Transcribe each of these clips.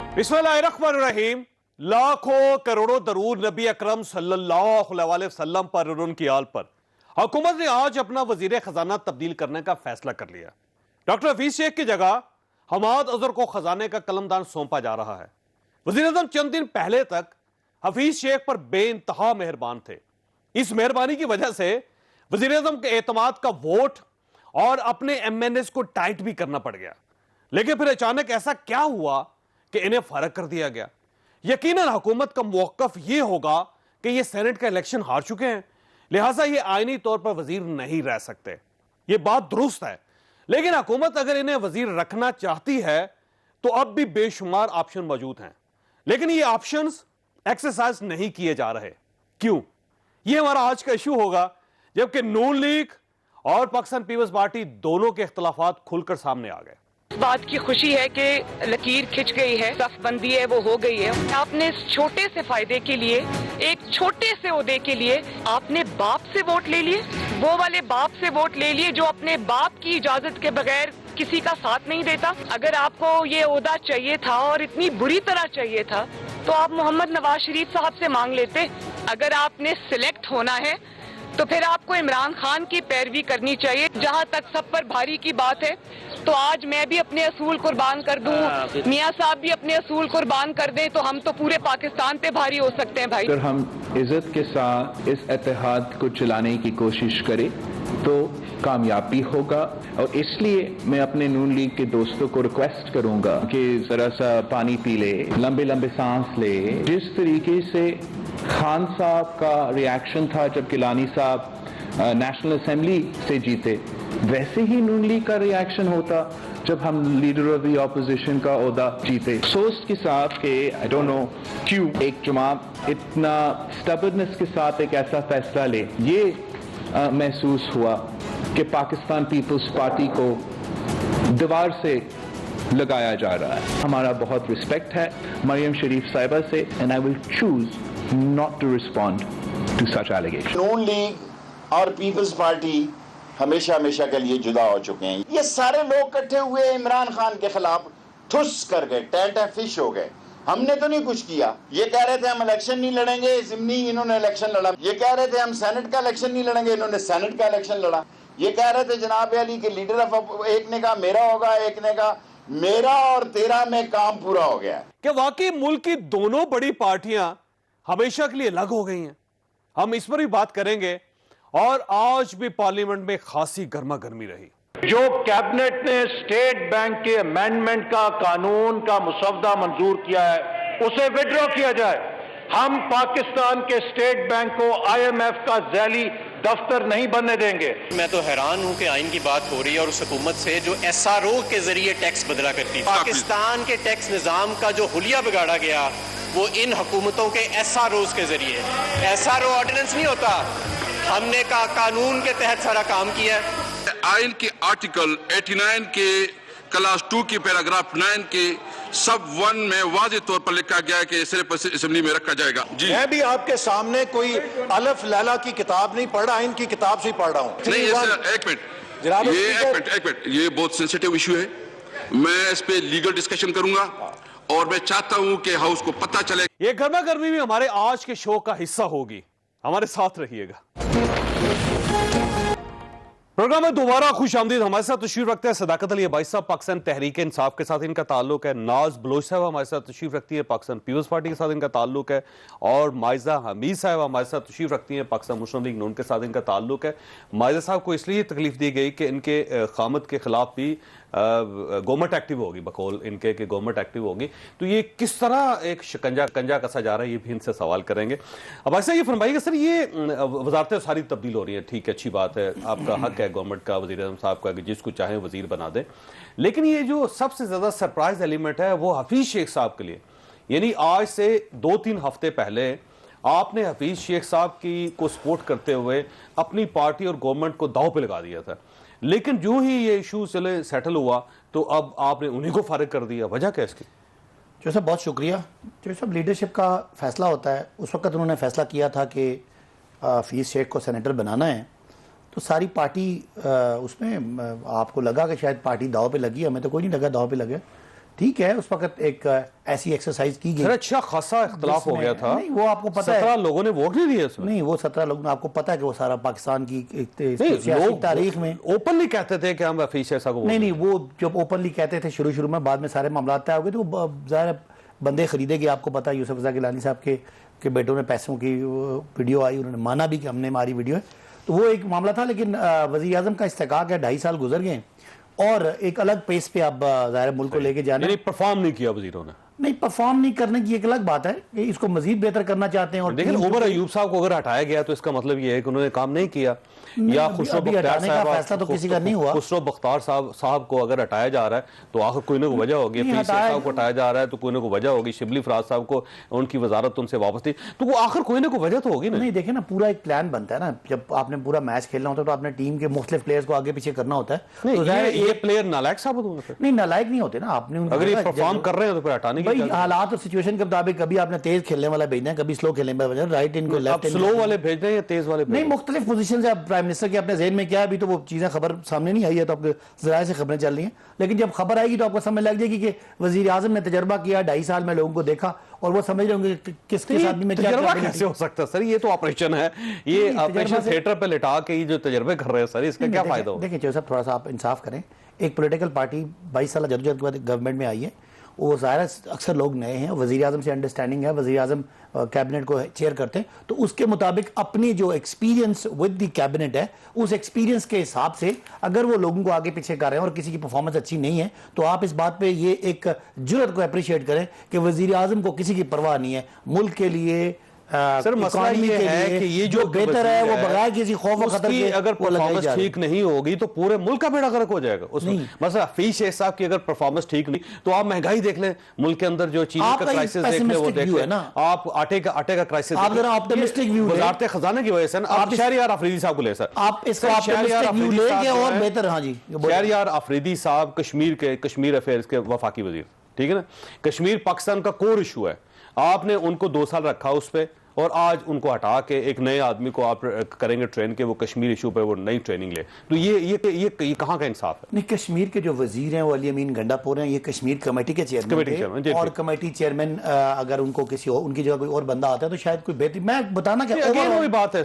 बिस्मिल्लाहिर्रहमानिर्रहीम। लाखों करोड़ों दरूद नबी अकरम सल्लल्लाहु अलैहि वसल्लम पर और उनकी आल पर हुकूमत ने आज अपना वजीर खजाना तब्दील करने का फैसला कर लिया। डॉक्टर हफीज शेख की जगह हमाद अजहर को खजाने का कलमदान सौंपा जा रहा है। वजीर आजम चंद दिन पहले तक हफीज शेख पर बेइंतहा मेहरबान थे। इस मेहरबानी की वजह से वजीर आजम के एतमाद का वोट और अपने एमएनएस को टाइट भी करना पड़ गया। लेकिन फिर अचानक ऐसा क्या हुआ कि इन्हें फर्क कर दिया गया। यकीनन हुकूमत का मौकफ यह होगा कि ये सेनेट का इलेक्शन हार चुके हैं, लिहाजा ये आईनी तौर पर वजीर नहीं रह सकते। ये बात दुरुस्त है, लेकिन हुकूमत अगर इन्हें वजीर रखना चाहती है तो अब भी बेशुमार ऑप्शन मौजूद हैं, लेकिन ये ऑप्शंस एक्सरसाइज नहीं किए जा रहे। क्यों? ये हमारा आज का इशू होगा, जबकि नून लीग और पाकिस्तान पीपल्स पार्टी दोनों के इख्तलाफात खुलकर सामने आ गए। इस बात की खुशी है कि लकीर खिंच गई है, सफबंदी है वो हो गई है। आपने इस छोटे से फायदे के लिए, एक छोटे से ओहदे के लिए आपने बाप से वोट ले लिए, वो वाले बाप से वोट ले लिए जो अपने बाप की इजाजत के बगैर किसी का साथ नहीं देता। अगर आपको ये ओहदा चाहिए था और इतनी बुरी तरह चाहिए था तो आप मोहम्मद नवाज शरीफ साहब से मांग लेते। अगर आपने सिलेक्ट होना है तो फिर आपको इमरान खान की पैरवी करनी चाहिए। जहां तक सब पर भारी की बात है तो आज मैं भी अपने असूल कुर्बान कर दूं, मियां साहब भी अपने असूल कुर्बान कर दें तो हम तो पूरे पाकिस्तान पे भारी हो सकते हैं भाई। अगर हम इज्जत के साथ इस इत्तेहाद को चलाने की कोशिश करें तो कामयाबी होगा। और इसलिए मैं अपने नून लीग के दोस्तों को रिक्वेस्ट करूंगा कि जरा सा पानी पी ले, लंबे लंबे सांस ले। जिस तरीके से खान साहब का रिएक्शन था जब गिलानी साहब नेशनल असेंबली से जीते, वैसे ही नून लीग का रिएक्शन होता जब हम लीडर ऑफ द ऑपोजिशन का ओहदा जीते। अफसोस के साथ कि आई डोंट नो क्यों एक जमात इतना स्टबर्डनेस के साथ एक ऐसा फैसला ले, ये महसूस हुआ कि पाकिस्तान पीपल्स पार्टी को दीवार से लगाया जा रहा है। हमारा बहुत रिस्पेक्ट है मरियम शरीफ साहिबा से, and I will choose not to respond to such allegation. Noon League और पीपल्स पार्टी हमेशा हमेशा के लिए जुदा हो चुके हैं। ये सारे लोग इकट्ठे हुए इमरान खान के खिलाफ ठुस कर गए, टेंट फिश हो गए। हमने तो नहीं कुछ किया। ये कह रहे थे हम इलेक्शन नहीं लड़ेंगे, जिमनी इन्होंने इलेक्शन लड़ा। ये कह रहे थे हम सेनेट का इलेक्शन नहीं लड़ेंगे, इन्होंने सेनेट का इलेक्शन लड़ा। ये कह रहे थे जनाब अली के लीडर ऑफ, एक ने कहा मेरा होगा, एक ने कहा मेरा और तेरा में काम पूरा हो गया। क्या वाकई मुल्क की दोनों बड़ी पार्टियां हमेशा के लिए अलग हो गई हैं? हम इस पर भी बात करेंगे। और आज भी पार्लियामेंट में खासी गर्मा गर्मी रही। जो कैबिनेट ने स्टेट बैंक के अमेंडमेंट का कानून का मुसवदा मंजूर किया है उसे विड्रॉ किया जाए। हम पाकिस्तान के स्टेट बैंक को IMF का जैली दफ्तर नहीं बनने देंगे। मैं तो हैरान हूं कि आइन की बात हो रही है और उस हुकूमत से जो SRO के जरिए टैक्स बदला करती है। पाकिस्तान के टैक्स निजाम का जो हुलिया बिगाड़ा गया वो इन हुकूमतों के SROs के जरिए। SRO ऑर्डिनेंस नहीं होता, हमने का कानून के तहत सारा काम किया है। आइन के आर्टिकल 89 के क्लास 2 की पैराग्राफ 9 के सब 1 में वाज़ेह तौर पर लिखा गया है कि इसे असेंबली में रखा जाएगा। जी मैं भी आपके सामने कोई अलफ लैला की किताब नहीं पढ़ रहा, आइन की किताब से ही पढ़ रहा हूं। नहीं एक मिनट, ये बहुत सेंसिटिव इशू है। मैं इस पे लीगल डिस्कशन करूंगा और मैं चाहता हूं कि हाउस को पता चले। ये गर्मा गर्मी भी हमारे आज के शो का हिस्सा होगी, हमारे साथ रहिएगा। प्रोग्राम में दोबारा खुश आमदीद। हमारे साथ तशरीफ रखते हैं सदाकत अली अब्बासी साहब, पाकिस्तान तहरीक इंसाफ के साथ इनका ताल्लुक है। नाज बलोच साहब हमारे साथ तशरीफ रखती है, पाकिस्तान पीपल्स पार्टी के साथ इनका ताल्लुक है। और माइजा हमीद साहब हमारे साथ तशरीफ रखती हैं, पाकिस्तान मुस्लिम लीग नून के साथ इनका ताल्लुक है। माइजा साहब को इसलिए तकलीफ दी गई कि इनके खामद के खिलाफ भी गवर्नमेंट एक्टिव होगी, बकौल इनके कि गवर्नमेंट एक्टिव होगी। तो ये किस तरह एक शिकंजा कसा जा रहा है, ये भी इनसे सवाल करेंगे। अब ऐसा ये फरमाइएगा सर, ये वजारतें सारी तब्दील हो रही है, ठीक है, अच्छी बात है, आपका हक है गवर्नमेंट का, वज़ीर आज़म साहब का, कि जिसको चाहे वजीर बना दे। लेकिन ये जो सबसे ज्यादा सरप्राइज एलिमेंट है वो हफीज शेख साहब के लिए, यानी आज से 2-3 हफ्ते पहले आपने हफीज शेख साहब की को सपोर्ट करते हुए अपनी पार्टी और गवर्नमेंट को दांव पे लगा दिया था। लेकिन जो ही ये इशू चले सेटल हुआ तो अब आपने उन्हीं को फारिग कर दिया, वजह क्या इसकी? जो सब बहुत शुक्रिया। जो सब लीडरशिप का फैसला होता है, उस वक्त उन्होंने फैसला किया था कि हफीज शेख को सेनेटर बनाना है, तो सारी पार्टी उसमें आपको लगा कि शायद पार्टी दाव पे लगी, हमें तो कोई नहीं लगा दाव पे लगे, ठीक है, उस वक्त एक ऐसी एक्सरसाइज की गई। सर अच्छा खासा इख्तलाफ हो गया था। नहीं, वो आपको पता है 17 लोगों ने वोट नहीं दिए उसमें। नहीं, वो 17 लोग, आपको पता है कि वो सारा पाकिस्तान की सियासी तारीख में ओपनली कहते थे कि हम हफीज शेख साहब को नहीं, वो जब ओपनली कहते थे शुरू में, बाद में सारे मामला तय हो गए, तो ज़ाहिर बंदे खरीदे गए। आपको पता है यूसुफ रज़ा गिलानी साहब के बेटों ने पैसों की वीडियो आई, उन्होंने माना भी कि हमने हमारी वीडियो है, तो वो एक मामला था। लेकिन वज़ीर आज़म का इस्तेकाक है, 2.5 साल गुजर गए और एक अलग पेस पे अब ज़ाहिर मुल्क को लेके जाना। परफॉर्म नहीं किया वजीरों ने। नहीं, परफॉर्म नहीं करने की एक अलग बात है, इसको मजीद बेहतर करना चाहते हैं। और लेकिन उमर अयूब साहब को अगर हटाया गया तो इसका मतलब ये है कि उन्होंने काम नहीं किया, या खुसरो बख्तियार साहब, फैसला तो किसी का नहीं हुआ। खुसरो बख्तियार साहब को अगर हटाया जा रहा है तो आखिर कोई ना कोई वजह होगी। हफीज शेख साहब को हटाया जा रहा है तो कोई ना कोई वजह होगी। शिबली फराज साहब को उनकी वजारत उनसे वापस थी, तो वो आखिर कोई ना कोई वजह तो होगी ना। नहीं, देखे ना, पूरा एक प्लान बनता है ना, जब आपने पूरा मैच खेलना होता है तो आपने टीम के मुख्तलिफ प्लेयर्स को आगे पीछे करना होता है। तो ये प्लेयर नालायक साबित होंगे। नहीं, नालायक नहीं होते ना, आपने अगर ये परफॉर्म कर रहे हैं तो फिर हटाने की भाई हालात और सिचुएशन के मुताबिक कभी आपने तेज खेलने वाला भेजना है, कभी स्लो खेलने वाला भेजना, राइट इनको लेफ्ट स्लो वाले भेज दें या तेज वाले नहीं, मुख्तलिफ पोजीशन से। आप प्राइम मिनिस्टर के अपने ज़हन में क्या है, अभी तो वो चीज़ें खबर सामने नहीं आई है, तो आपके ज़राए से खबरें चल रही हैं, लेकिन जब खबर आएगी तो आपको समझ लग जाएगी कि वज़ीर आज़म ने तजर्बा किया, 2.5 साल में लोगों को देखा और वो समझ रहे होंगे किसके साथ में क्या तजर्बा कैसे हो सकता है सर। ये तो ऑपरेशन है, ये ऑपरेशन थिएटर पे लिटा के ये जो तजर्बे कर रहे हैं सर, इसका क्या फायदा हो। देखिए साहब, थोड़ा सा आप इंसाफ करें। एक पॉलिटिकल पार्टी 22 साल जदोजहद के बाद गवर्नमेंट में आई है, वो ज़ाहिर अक्सर लोग नए हैं, वज़ीर आज़म से अंडरस्टैंडिंग है, वज़ीर आज़म कैबिनेट को चेयर करते हैं, तो उसके मुताबिक अपनी जो एक्सपीरियंस विद द कैबिनेट है, उस एक्सपीरियंस के हिसाब से अगर वो लोगों को आगे पीछे कर रहे हैं और किसी की परफॉर्मेंस अच्छी नहीं है, तो आप इस बात पे ये एक जुर्रत को अप्रिशिएट करें कि वज़ीर आज़म को किसी की परवाह नहीं है मुल्क के लिए। सर मसला ये है कि ये जो बेहतर है वो बगैर किसी खौफ और खतरे के अगर परफॉर्मेंस ठीक नहीं होगी तो पूरे मुल्क का बेड़ा गर्क हो जाएगा उसमें। मसला हफीज शेख साहब की अगर परफॉर्मेंस ठीक नहीं, तो आप महंगाई देख लें, मुल्क के अंदर जो चीनी का क्राइसिस देख लें, वो देख लें, आप आटे का क्राइसिस, आप जरा ऑप्टिमिस्टिक व्यू वज़ारत खजाना की वजह से आप शहरयार अफरीदी साहब को ले सर, आप इसका ऑप्टिमिस्टिक व्यू लेके और बेहतर। हाँ जी, शहरयार अफरीदी साहब कश्मीर अफेयर्स के वफाकी वजीर, ठीक है ना। कश्मीर पाकिस्तान का कोर इशू है, आपने उनको 2 साल रखा उस पर, और आज उनको हटा के एक नए आदमी को आप करेंगे ट्रेन के, वो कश्मीर इशू पे वो नई ट्रेनिंग ले, तो ये कहाँ का इंसाफ है। नहीं, कश्मीर के जो वजीर हैं वो अली अमीन गंडापुर हैं, ये कश्मीर कमेटी के चेयरमैन थे, और कमेटी चेयरमैन अगर उनको किसी और उनकी जगह कोई और बंदा आता है तो शायद कोई बेहतर, मैं बताना क्या वही बात है।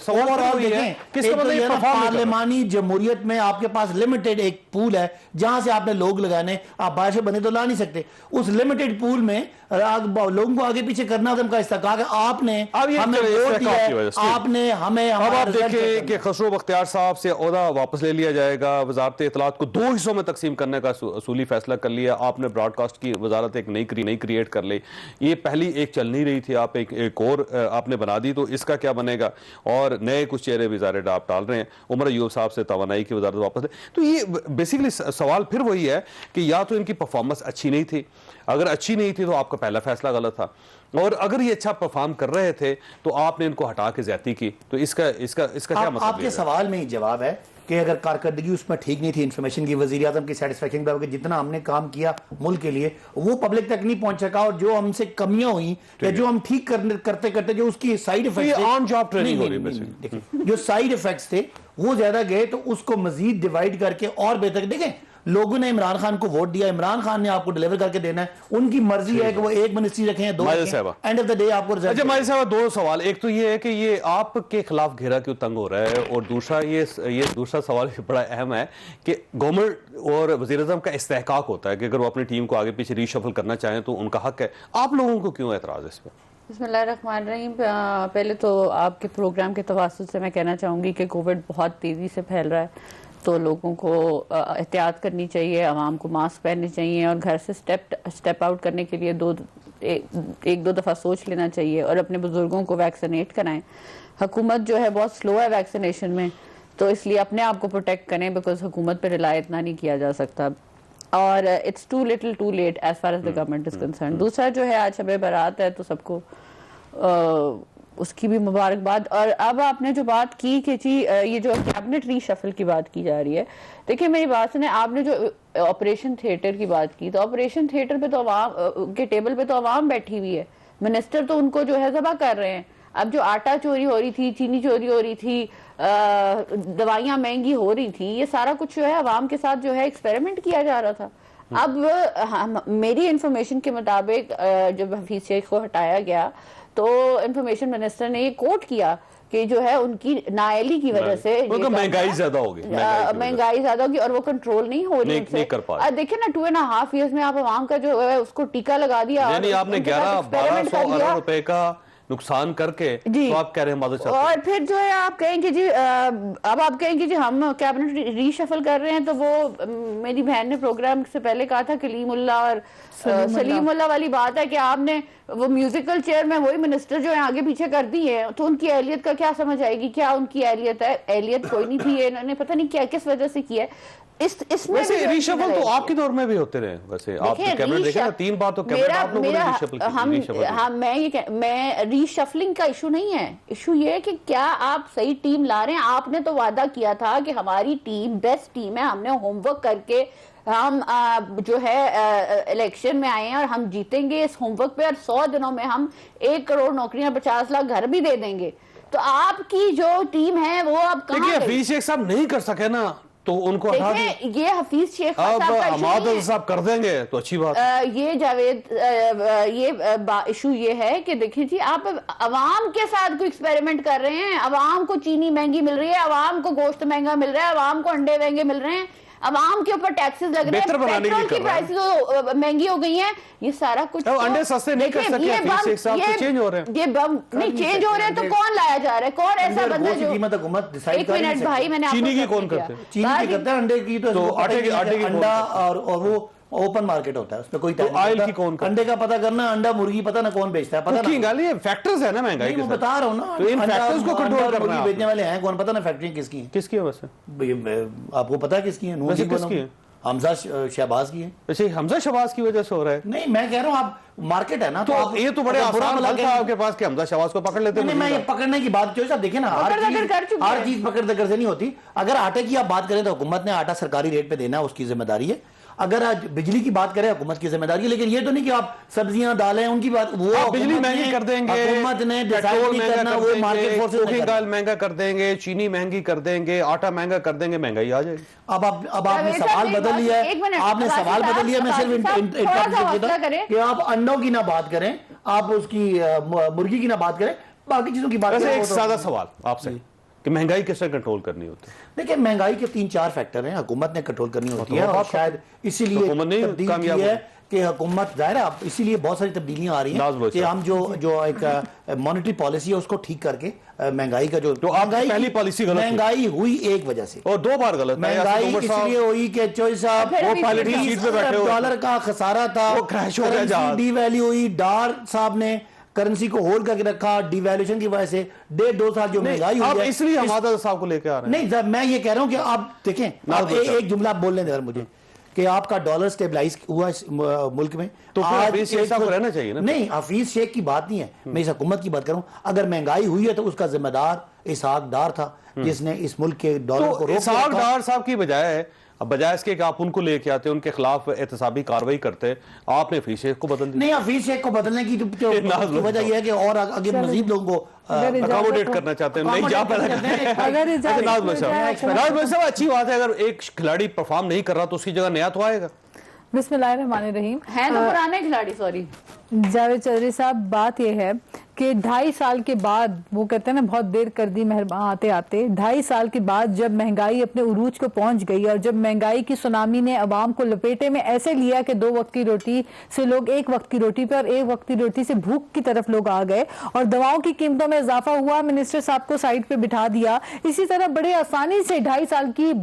पार्लिमानी जमहूरियत में आपके पास लिमिटेड एक पूल है जहां से आपने लोग लगाने, आप बाहर से बने तो ला नहीं सकते, उस लिमिटेड पूल में लोगों को आगे पीछे करना का इस्तेकाक है। आपने हमें वोट दिया है, आपने हमें, अब आप देखें कि खुसरो बख्तियार साहब से ओहदा वापस ले लिया जाएगा, वजारत इत्तलात को 2 हिस्सों में तकसीम करने का असूली फैसला कर लिया, आपने ब्रॉडकास्ट की वजारत एक नई क्रिएट कर ली, ये पहली एक चल नहीं रही थी, आप एक और आपने बना दी, तो इसका क्या बनेगा। और नए कुछ चेहरे वज़ारे आप डाल रहे हैं, उमर अयूब साहब से तवानाई की वजारत वापस, तो ये बेसिकली सवाल फिर वही है कि या तो इनकी परफॉर्मेंस अच्छी नहीं थी, अगर अच्छी नहीं थी तो आपका पहला फैसला गलत था, और अगर ये अच्छा परफॉर्म कर रहे थे तो आपने इनको हटा के ज्यादती की, तो इसका क्या मतलब। आपके सवाल में ही जवाब है कि अगर कारकर्दगी उसमें ठीक नहीं थी, इंफॉर्मेशन की, वज़ीर आज़म की सेटिस्फेक्शन के जितना हमने काम किया मुल्क के लिए वो पब्लिक तक नहीं पहुंच सका, और जो हमसे कमियां हुई या जो हम ठीक करते करते जो उसकी side effect on job training हो रही है, जो साइड इफेक्ट्स थे वो ज्यादा गए, तो उसको मजीद डिवाइड करके और बेहतर। देखें, लोगों ने इमरान खान को वोट दिया, इमरान खान ने आपको डिलीवर करके देना है, उनकी मर्जी है कि वो एक मिनिस्ट्री रखें या 2 रखें, एंड ऑफ द डे आपको। अच्छा माजिद साहब, 2 सवाल, एक तो ये है कि ये आपके खिलाफ घेरा क्यों तंग हो रहा है, और दूसरा ये दूसरा सवाल बड़ा अहम है कि गवर्नमेंट और वज़ीर आज़म का इस्तेहकाक होता है कि अगर वो अपनी टीम को आगे पीछे रीशफल करना चाहें तो उनका हक है, आप लोगों को क्यों एतराज़ है इस पर। बिस्मिल्लाहिर्रहमानिर्रहीम। पहले तो आपके प्रोग्राम के तवासुत से मैं कहना चाहूँगी कि कोविड बहुत तेज़ी से फैल रहा है, तो लोगों को एहतियात करनी चाहिए, आवाम को मास्क पहनने चाहिए, और घर से स्टेप आउट करने के लिए एक दो दफ़ा सोच लेना चाहिए, और अपने बुजुर्गों को वैक्सीनेट कराएं। हुकूमत जो है बहुत स्लो है वैक्सीनेशन में, तो इसलिए अपने आप को प्रोटेक्ट करें, बिकॉज हुकूमत पर रिलाई इतना नहीं किया जा सकता, और it's too little too late as far as the government is concern. दूसरा जो है, आज शब बारात है तो सबको उसकी भी मुबारकबाद। और अब आपने जो बात की कि जी ये जो कैबिनेट रीशफल की बात की जा रही है, देखिए मेरी बात सुने, आपने जो ऑपरेशन थिएटर की बात की, तो ऑपरेशन थिएटर पे तो अवाम के टेबल पे तो अवाम बैठी हुई है, मिनिस्टर तो उनको जो है ज़बह कर रहे हैं। अब जो आटा चोरी हो रही थी, चीनी चोरी हो रही थी, दवाइयाँ महंगी हो रही थी, ये सारा कुछ जो है अवाम के साथ जो है एक्सपेरिमेंट किया जा रहा था। अब मेरी इंफॉर्मेशन के मुताबिक जब हफीज शेख को हटाया गया तो इंफॉर्मेशन मिनिस्टर ने ये कोट किया कि जो है उनकी नाअहली की वजह से महंगाई ज्यादा होगी, महंगाई ज्यादा होगी और वो कंट्रोल नहीं हो रही उनसे। देखिए ना 2.5 years में आप आवाम का जो है उसको टीका लगा दिया, यानी आपने 1100-1200 अरब रुपए का नुकसान करके तो आप कह रहे हैं मदद चाहते हैं। और फिर जो है आप कहेंगे जी अब आप कहेंगे जी हम कैबिनेट रीशफल कर रहे हैं, तो वो मेरी बहन ने प्रोग्राम से पहले कहा था कलीमुल्लाह और सलीमुल्लाह वाली बात है कि आपने वो म्यूजिकल चेयर में वही मिनिस्टर जो है आगे पीछे कर दी है, तो उनकी अहलियत का क्या समझ आएगी? क्या उनकी अहलियत है? अहलियत कोई नहीं थी, इन्होंने पता नहीं क्या किस वजह से किया है। इसमें वैसे रीशफल तो आपके दौर में भी होते रहे, वैसे आप कैबिनेट देखें ना 3 बार तो कैबिनेट आप लोगों ने रीशफल मैं रीशफलिंग का इशू नहीं है, इशू ये है कि क्या आप सही टीम ला रहे हैं। आपने तो वादा किया था कि हमारी टीम बेस्ट टीम है, हमने होमवर्क करके हम जो है इलेक्शन में आए हैं और हम जीतेंगे इस होमवर्क पे, और 100 दिनों में हम 1 करोड़ नौकरियां 50 लाख घर भी दे देंगे। तो आपकी जो टीम है वो अब कहां गई? हफीज शेख साहब नहीं कर सके ना तो उनको हटा दें। ये हफीज शेख साहब कर देंगे तो अच्छी बात। ये जावेद ये इशू ये है कि देखिए जी आप अवाम के साथ कोई एक्सपेरिमेंट कर रहे हैं। अवाम को चीनी महंगी मिल रही है, अवाम को गोश्त महंगा मिल रहा है, अवाम को अंडे महंगे मिल रहे हैं, अवाम के ऊपर टैक्सेस लग रहे हैं, पेट्रोल की प्राइसेस महंगी हो गई हैं, ये सारा कुछ तो अंडे सस्ते नहीं कर सके ये चेंज हो रहे हैं, ये नहीं चेंज हो रहे हैं तो कौन लाया जा रहा है? कौन ऐसा बंदा जो कीमत हुकूमत डिसाइड एक मिनट भाई मैंने चीनी की कौन करते हैं? चीनी की करते हैं, अंडे की तो आटे की अंडा और वो ओपन मार्केट होता है, उसमें कोई तो ऑयल की कौन करता है? अंडे का पता करना, अंडा मुर्गी पता ना कौन बेचता है, पता ना। ये फैक्टर्स है ना महंगाई के, बता रहा हूँ ना, तो इन फैक्टर्स को कंट्रोल करना है। बेचने वाले हैं कौन, पता ना फैक्ट्री किसकी है? किसकी है वैसे आपको पता है किसकी है? वैसे किसकी है? हमजा शहबाज की है। वैसे हमजा शहबाज की वजह से हो रहा है? नहीं मैं कह रहा हूँ आप मार्केट है ना, तो ये तो बड़े आसान हल था आपके पास कि हमजा शहबाज को पकड़ लेते हैं। मैं ये पकड़ने की बात क्यों? देखिए ना हर चीज पकड़ दकड़ से नहीं होती। अगर आटे की आप बात करें तो हुकूमत ने आटा सरकारी रेट पे देना है, उसकी जिम्मेदारी है। अगर आज बिजली की बात करें हुकूमत की जिम्मेदारी है, लेकिन ये तो नहीं कि आप सब्जियां दालें उनकी बात वो बिजली महंगी कर देंगे, हुकूमत ने पेट्रोल महंगा कर देंगे, कुकिंग ऑयल महंगा कर देंगे, चीनी महंगी कर देंगे, आटा महंगा कर देंगे, महंगाई आ जाएगी। अब आपने सवाल बदल लिया है, आपने सवाल बदल लिया। मैं सिर्फ कि आप अंडों की ना बात करें, आप उसकी मुर्गी की ना बात करें, बाकी चीजों की बात करें। एक सादा सवाल आपसे कि महंगाई किससे कंट्रोल करनी होती है? देखिए महंगाई के 3-4 फैक्टर हैं, हुकूमत ने कंट्रोल करनी होती है और शायद इसीलिए तब्दीली की है कि हुकूमत जाहिर है इसीलिए बहुत सारी तब्दीलियां आ रही हैं कि हम जो एक मॉनेटरी पॉलिसी है उसको ठीक करके महंगाई का जो पहली पॉलिसी गलत, महंगाई हुई एक वजह से और 2 बार गलत महंगाई इसलिए हुई कि चौधरी साहब वो पायलट की सीट पे बैठे हो, डॉलर का खसारा था, वो क्रैश हो गया, डीवैल्यू हुई, डार साहब ने करेंसी को होल्ड करके रखा डिवैल्यूएशन की वजह से 1.5-2 साल जो महंगाई हुई है, इसलिए हम आजाद साहब को लेकर आ रहे हैं। नहीं मैं ये कह रहा हूं कि आप देखें, आप एक जुमला आप बोल लें मुझे कि आपका डॉलर स्टेबलाइज हुआ इस मुल्क में, तो हफीज शेख साहब को रहना चाहिए ना? नहीं हफीज शेख की बात नहीं है, मैं इस हुकूमत की बात कर रहा हूं। अगर महंगाई हुई है तो उसका जिम्मेदार इसहाक डार था जिसने इस मुल्क के डॉलर को रोका। इसहाक डार साहब की बजाय बजाय इसके कि आप उनको लेके आते उनके खिलाफ एहतसाबी कार्रवाई करते, आपने हफीज शेख को बदल दिया। नहीं हफीज शेख को बदलने की वजह यह है कि और आगे मजीद लोगों को अकोमोडेट करना चाहते हैं, नहीं जा पैदा करते हैं। अच्छी बात है, अगर एक खिलाड़ी परफॉर्म नहीं कर रहा तो उसकी जगह नया तो आएगा। बिस्मिल्लाहिर्रहमानिर्रहीम। है तो पुराने खिलाड़ी, सॉरी जावेद चौधरी साहब, बात यह है कि 2.5 साल के बाद, वो कहते हैं ना बहुत देर कर दी मेहरबान आते आते, 2.5 साल के बाद जब महंगाई अपने उरूज को पहुंच गई और जब महंगाई की सुनामी ने अवाम को लपेटे में ऐसे लिया कि 2 वक्त की रोटी से लोग 1 वक्त की रोटी पे और 1 वक्त की रोटी से भूख की तरफ लोग आ गए और दवाओं की कीमतों में इजाफा हुआ, मिनिस्टर साहब को साइड पे बिठा दिया। इसी तरह बड़े आसानी से 2.5 साल की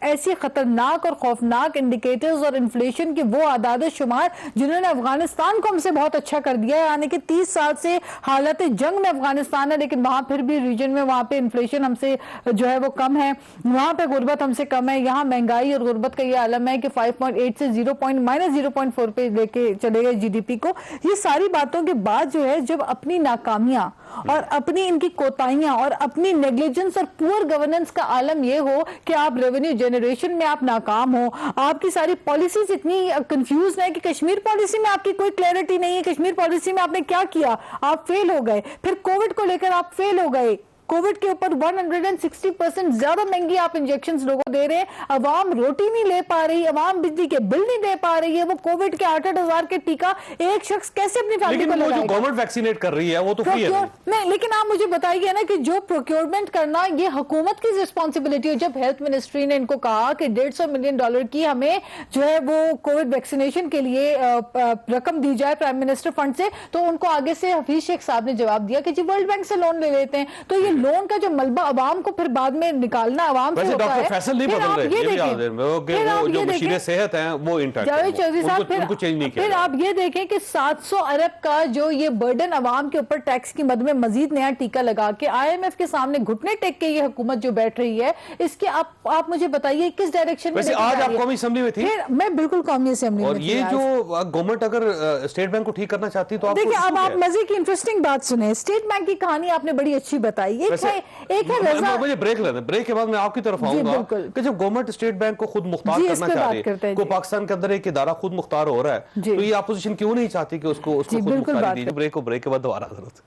ऐसी खतरनाक और खौफनाक इंडिकेटर्स और इन्फ्लेशन के वो आदाद शुमार जिन्होंने अफगानिस्तान को हमसे बहुत अच्छा कर दिया है, यानी कि 30 साल से हालत जंग में अफगानिस्तान है, लेकिन वहां फिर भी रीजन में वहां पे इन्फ्लेशन हमसे जो है वो कम है, वहां पे गुर्बत हमसे कम है। यहाँ महंगाई और गुर्बत का ये आलम है कि 5.8 से -0.4 पे लेके चले गए जीडीपी को। ये सारी बातों के बाद जो है जब अपनी नाकामियां और अपनी इनकी कोताहियां और अपनी नेग्लिजेंस और पुअर गवर्नेंस का आलम यह हो कि आप रेवेन्यू जनरेशन में आप नाकाम हो, आपकी सारी पॉलिसीज इतनी कंफ्यूज है कि कश्मीर पॉलिसी में आपकी कोई क्लैरिटी नहीं है, कश्मीर पॉलिसी में आपने क्या किया, आप फेल हो गए, फिर कोविड को लेकर आप फेल हो गए, कोविड के ऊपर 160% ज्यादा महंगी आप इंजेक्शन लोगों को दे रहे हैं, अवाम रोटी नहीं ले पा रही, अवाम बिजली के बिल नहीं दे पा रही है, वो कोविड के 8-8 हजार के टीका एक शख्स कैसे अपनी फैमिली को लगाएगा? जो गवर्नमेंट वैक्सीनेट कर रही है वो तो फ्री है नहीं, लेकिन आप मुझे बताइए ना कि जो प्रोक्योरमेंट करना ये हुकूमत की रिस्पॉन्सिबिलिटी है। जब हेल्थ मिनिस्ट्री ने इनको कहा कि $150 मिलियन की हमें जो है वो कोविड वैक्सीनेशन के लिए रकम दी जाए प्राइम मिनिस्टर फंड से, तो उनको आगे से हफीज शेख साहब ने जवाब दिया कि जी वर्ल्ड बैंक से लोन ले लेते हैं। तो ये लोन का जो मलबा अवाम को फिर बाद में निकालना अवाम से होता है। डॉक्टर फैसल नहीं बदल रहे, ये जो मशीनें सेहत हैं वो इंटैक्ट जावेद चौधरी साहब, उनको चेंज नहीं किया। फिर आप ये देखें कि 700 अरब का जो ये बर्डन अवाम के ऊपर टैक्स की मद में मजीद नया टीका लगा के IMF के सामने घुटने टेक के ये हुकूमत जो बैठ रही है, इसके आप मुझे बताइए किस डायरेक्शन में? आज आप कौमी असेंबली में थी? मैं बिल्कुल कौमी असेंबली में और ये जो गवर्नमेंट अगर स्टेट बैंक को ठीक करना चाहती तो देखिए, अब आप मजे की इंटरेस्टिंग बात सुने। स्टेट बैंक की कहानी आपने बड़ी अच्छी बताई। एक है रजा, मुझे ब्रेक लेना, ब्रेक के बाद मैं आपकी तरफ आऊंगा कि जब गवर्नमेंट स्टेट बैंक को खुद मुख्तार करना चाह रही है, को पाकिस्तान के अंदर एक इदारा खुद मुख्तार हो रहा है, तो ये अपोजिशन क्यों नहीं चाहती कि उसको खुद मुख्तारी दी? ब्रेक के बाद दोबारा जरूरत।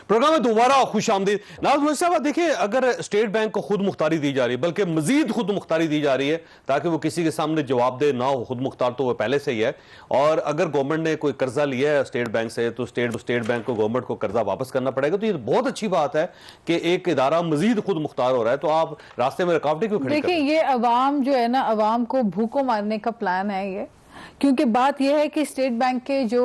प्रोग्राम में दोबारा खुश आमदीद। नाज़ साहब देखिए, अगर स्टेट बैंक को खुद मुख्तारी दी जा रही है, बल्कि मजीद खुद मुख्तारी दी जा रही है ताकि वो किसी के सामने जवाब दे ना हो, खुद मुख्तार तो वो पहले से ही है, और अगर गवर्नमेंट ने कोई कर्जा लिया है स्टेट बैंक से तो स्टेट बैंक को गवर्नमेंट को कर्जा वापस करना पड़ेगा। तो ये बहुत अच्छी बात है कि एक इदारा मजीद खुद मुख्तार हो रहा है, तो आप रास्ते में रुकावटें क्यों खड़ी कर रहे हैं? देखिए, ये अवाम जो है ना, अवाम को भूखों मारने का प्लान है ये, क्योंकि बात यह है कि स्टेट बैंक के जो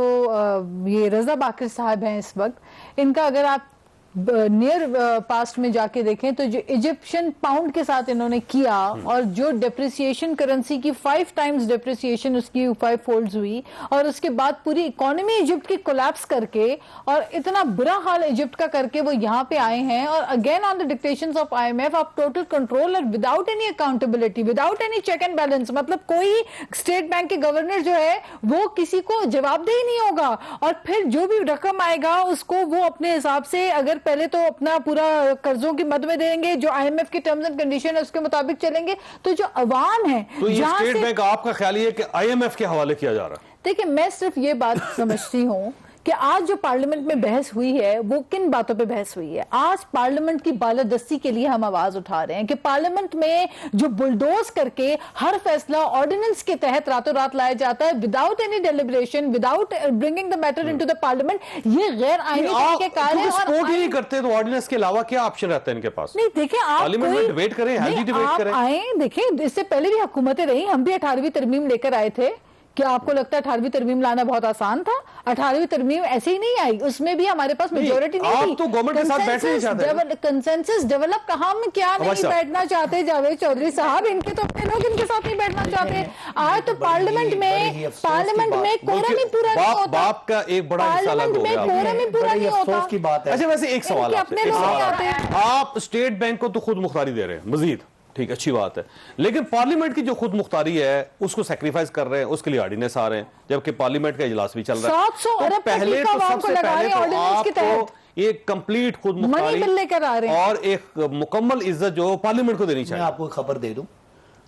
ये रजा बाकर साहब हैं इस वक्त, इनका अगर आप नियर पास्ट में जाके देखें तो जो इजिप्शियन पाउंड के साथ इन्होंने किया और जो डेप्रिसिएशन करेंसी की 5 टाइम्स डेप्रिसिएशन उसकी 5 फोल्ड्स हुई, और उसके बाद पूरी इकोनॉमी इजिप्ट की कोलैप्स करके और इतना बुरा हाल इजिप्ट का करके वो यहाँ पे आए हैं, और again on the dictations of IMF of total control और without any accountability, without any check and balance. मतलब कोई स्टेट बैंक के गवर्नर जो है वो किसी को जवाबदेही नहीं होगा, और फिर जो भी रकम आएगा उसको वो अपने हिसाब से, अगर पहले तो अपना पूरा कर्जों की मद में देंगे, जो IMF की टर्म्स एंड कंडीशन है उसके मुताबिक चलेंगे, तो जो अवाम है, तो ये स्टेट बैंक आपका ख्याल है कि IMF के हवाले किया जा रहा है? देखिए, मैं सिर्फ ये बात समझती हूँ कि आज जो पार्लियामेंट में बहस हुई है वो किन बातों पे बहस हुई है। आज पार्लियामेंट की बालादस्ती के लिए हम आवाज उठा रहे हैं कि पार्लियामेंट में जो बुलडोज करके हर फैसला ऑर्डिनेंस के तहत रातों रात लाया जाता है, without any deliberation, without bringing the matter into the parliament, ये गैर आईनी तरीके कार है। सपोर्ट ही नहीं करते तो ऑर्डिनेंस के अलावा क्या ऑप्शन रहता है इनके पास? नहीं, देखिए, आप पार्लियामेंट में डिबेट करें, हेल्दी डिबेट करें, आए। देखिए, इससे पहले भी हुकूमतें रही, हम भी 18वीं तरमीम लेकर आए थे। क्या आपको लगता है 18वीं तरमीम लाना बहुत आसान था? 18वीं तरमीम ऐसे ही नहीं आई, उसमें भी हमारे पास मेजोरिटी नहीं थी। आप तो गवर्नमेंट के साथ बैठना नहीं चाहते। कंसेंसस डेवलप का हम क्या नहीं बैठना चाहते जावेद चौधरी साहब, इनके तो अपने लोग इनके साथ नहीं बैठना चाहते। आज तो पार्लियामेंट में कोरम ही पूरा नहीं होता। बाप का एक बड़ा हिस्सा अलग हो गया, कोरम ही पूरा नहीं होता की बात है। अच्छा, वैसे एक सवाल अपने लोग आते हैं। आप स्टेट बैंक को तो खुद मुख्तारी दे रहे हैं मजीद, ठीक, अच्छी बात है, लेकिन पार्लियामेंट की जो खुद मुख्तारी है उसको सैक्रिफाइस कर रहे हैं, उसके लिए ऑर्डिनेंस आ रहे हैं, जबकि पार्लियामेंट का इजलास भी चल रहा है। 700 अरब पहले तो सबसे पहले तो आपको एक कंप्लीट खुद मुख्तारी लेकर आ रहे हैं और एक मुकम्मल इज्जत जो पार्लियामेंट को देनी चाहिए। मैं आपको खबर दे दूं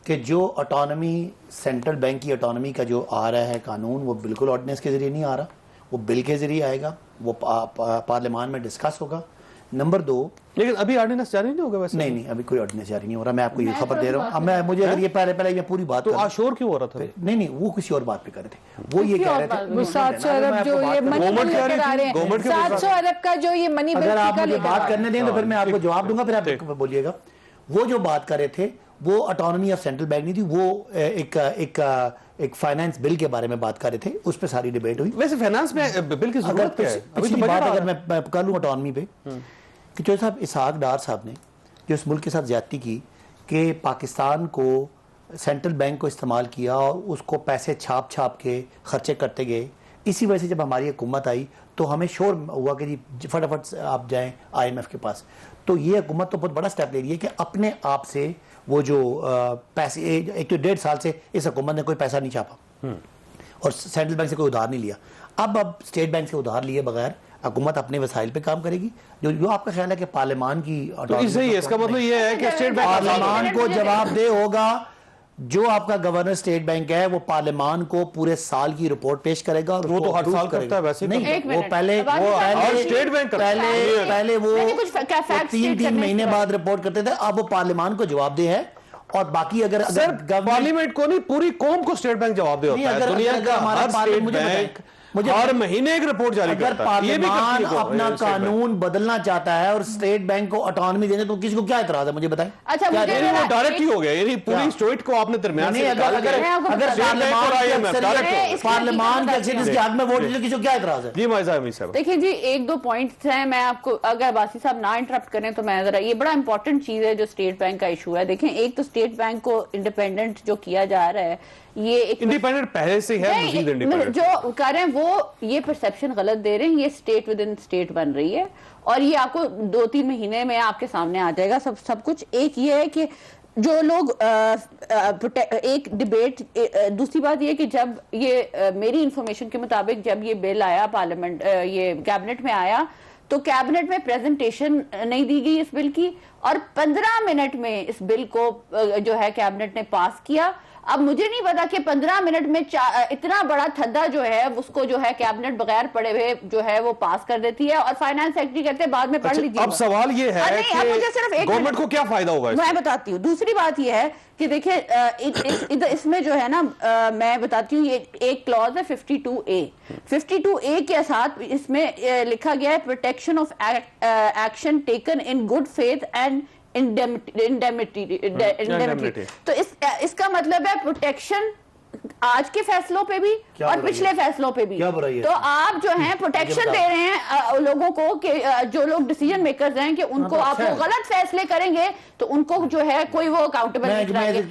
कि जो ऑटोनॉमी, सेंट्रल बैंक की ऑटोनॉमी का जो आ रहा है कानून, वो बिल्कुल ऑर्डिनेंस के जरिए नहीं आ रहा, वो बिल के जरिए आएगा, वो पार्लियामान में डिस्कस होगा। नंबर 2, लेकिन अभी ऑर्डिनेंस जारी नहीं होगा वैसे? नहीं, अभी कोई ऑर्डिनेंस जारी नहीं हो रहा। मैं आपको ये खबर दे रहा हूँ। अब मैं मुझे अगर ये पहले ये पूरी बात तो आशोर क्यों हो रहा था? नहीं, वो किसी और बात पे कर रहे थे। वो ये कह रहे थे 700 अरब जो ये मनी बिल लेकर आ रहे हैं, 700 अरब का जो ये मनी बिल, अगर आप मुझे बात करने दें तो फिर मैं आपको जवाब दूंगा, फिर आप बोलिएगा। वो जो बात कर रहे थे वो ऑटोनॉमी ऑफ सेंट्रल बैंक नहीं थी, वो एक फाइनेंस बिल के बारे में बात कर रहे थे, उस पर सारी डिबेट हुई। वैसे फाइनेंस में बिल की जरूरत क्या है? पिछली बात अगर मैं कर लूँ ऑटोनॉमी पे, कि जो साहब इसहाक डार साहब ने जो इस मुल्क के साथ ज्यादती की कि पाकिस्तान को सेंट्रल बैंक को इस्तेमाल किया और उसको पैसे छाप के खर्चे करते गए, इसी वजह से जब हमारी हुकूमत आई तो हमें शोर हुआ कि जी फटाफट आप जाएं IMF के पास। तो ये हुकूमत तो बहुत बड़ा स्टेप ले रही है कि अपने आप से वो जो पैसे, एक तो 1.5 साल से इस हुकूमत ने कोई पैसा नहीं छापा और सेंट्रल बैंक से कोई उधार नहीं लिया। अब स्टेट बैंक से उधार लिए बगैर हुकूमत अपने वसाइल पे काम करेगी। जो आपका ख्याल है कि पार्लियामान की, तो इसका मतलब ये है कि स्टेट बैंक पार्लियामान को जवाबदेह होगा जो आपका गवर्नर स्टेट बैंक है वो पार्लियामान को पूरे साल की रिपोर्ट पेश करेगा और वो तो हर approve साल करेगा। करता है वैसे ही नहीं, एक वो मिनट। पहले अब आप पहले स्टेट बैंक करता है। पहले वो मैंने कुछ facts तीन state करने महीने के बाद रिपोर्ट करते थे, अब वो पार्लियामान को जवाबदेह है। और बाकी अगर सर पार्लियामेंट को नहीं, पूरी कौम को स्टेट बैंक जवाब दे होता है। दुनिया का हर स्टेट बैंक हर महीने एक रिपोर्ट जारी अगर करता है। ये भी पार्लियामान करती है अपना स्टेट बैंक। कानून बदलना चाहता है और स्टेट बैंक को ऑटोनॉमी देने, तो किसी को क्या एतराज है, मुझे बताएं। अच्छा, क्या मुझे एतराज है? वो जरा डायरेक्ट ही हो गया, यानी पूरी क्या? स्टेट को आपने दरमियान नहीं, से अगर निकाल अगर दिया। मैं आपको अगर बताता हूं। पार्लियामान की IMF अक्सरियत डायरेक्ट इसके पार्लियामान के बताती हूं। अक्सरियत के हक में वोट देने, किसी को क्या एतराज है? जी माइजा साहब, देखिए जी, एक दो पॉइंट्स हैं, मैं आपको, अगर बासी साहब ना इंटरप्ट करें तो मैं जरा, ये बड़ा इंपॉर्टेंट चीज है जो स्टेट बैंक का इशू है। देखें, एक तो स्टेट बैंक को इंडिपेंडेंट जो किया जा रहा है, ये एक इंडिपेंडेंट पहले से है, मजीद नहीं, इंडिपेंडेंट जो कर रहे हैं वो ये परसेप्शन गलत दे रहे हैं। ये स्टेट विद इन स्टेट बन रही है और ये आपको 2-3 महीने में आपके सामने आ जाएगा सब कुछ। एक ये है कि जो लोग एक डिबेट, दूसरी बात ये कि जब ये मेरी इंफॉर्मेशन के मुताबिक जब ये बिल आया पार्लियामेंट, ये कैबिनेट में आया, तो कैबिनेट में प्रेजेंटेशन नहीं दी गई इस बिल की और 15 मिनट में इस बिल को जो है कैबिनेट ने पास किया। अब मुझे नहीं पता कि 15 मिनट में इतना बड़ा थद्दा जो है उसको जो है कैबिनेट बगैर पढ़े हुए जो है वो पास कर देती है और फाइनेंस सेक्रेटरी कहते हैं बाद में पढ़ लीजिए। अब सवाल ये है नहीं, अब मुझे सिर्फ एक गवर्नमेंट मिनट- को क्या फायदा होगा मैं बताती हूँ। दूसरी बात ये है कि देखिए इसमें जो है ना, मैं बताती हूँ, ये एक क्लॉज है 52A। 52A के साथ इसमें लिखा गया है protection of action taken in good faith and indemnity. तो इसका मतलब है प्रोटेक्शन आज के फैसलों पे भी और पिछले फैसलों पे भी। क्या बुराई है? तो आप जो हैं प्रोटेक्शन दे रहे हैं लोगों को कि जो लोग डिसीजन मेकर्स हैं कि उनको तो आप अच्छा है। गलत फैसले करेंगे तो उनको जो है कोई वो अकाउंटेबल नहीं कराएंगे।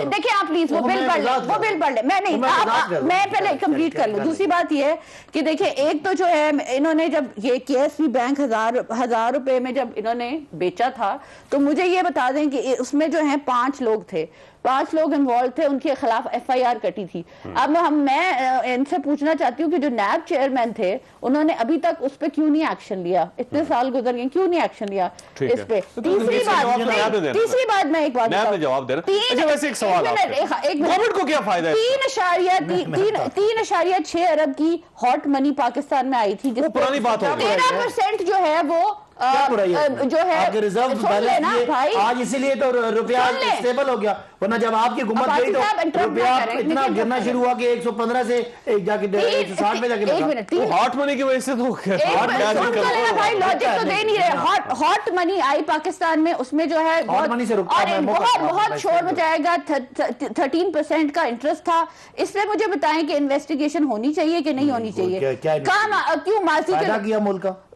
देखिए आप प्लीज वो बिल पढ़ लें, वो बिल पढ़ लें। मैं नहीं, मैं पहले कंप्लीट कर लूं। दूसरी बात ये है कि देखिए, एक तो जो है इन्होंने जब ये KSB बैंक 1000 रुपए में जब इन्होंने बेचा था, तो मुझे ये बता दें कि उसमें जो है 5 लोग थे, 5 लोग इन्वॉल्व थे, उनके खिलाफ FIR कटी थी। अब मैं इनसे पूछना चाहती हूँ कि जो नैब चेयरमैन थे उन्होंने अभी तक उस पर क्यों नहीं एक्शन लिया? इतने साल गुजर गए, क्यों नहीं एक्शन लिया ठीक इस है। पे? तो तीसरी इसका जवाब तो नैब ने बात, देना तीसरी बात मैं एक बात नैब ने बताऊं। जवाब देना। तीन- अच्छा, वैसे एक सवाल मिनट, आपसे। एक मिनट। गवर्नमेंट को क्या फायदा है? 3.6 अरब की हॉट मनी पाकिस्तान में आई थी, वो पुरानी बात हो गई। 13% जो है वो क्या बुराई है? जो है आपके रिजर्व सुन लेना भाई, आज इसीलिए तो रुपया सुन ले। स्टेबल हो गया, वरना जब आपकी हुकूमत अब गई बाकी साहब तो interrupt रुपया ना करें, इतना लेकिन गिरना शुरू हुआ कि 115 से एक जाके 160 पे जाके एक लगा। मिनट, वो हॉट मनी की वजह से तो भाई लॉजिक तो दे नहीं रहे। हॉट मनी आई पाकिस्तान में, उसमें जो है money से रुकता और मैं मौका बहुत दूंगा, बहुत मैं शोर इसलिए मचाएगा। 13% का इंटरेस्ट था। इससे मुझे बताएं कि इन्वेस्टिगेशन होनी चाहिए कि नहीं होनी चाहिए? क्या क्यों माजी फायदा के किया मुल्क का?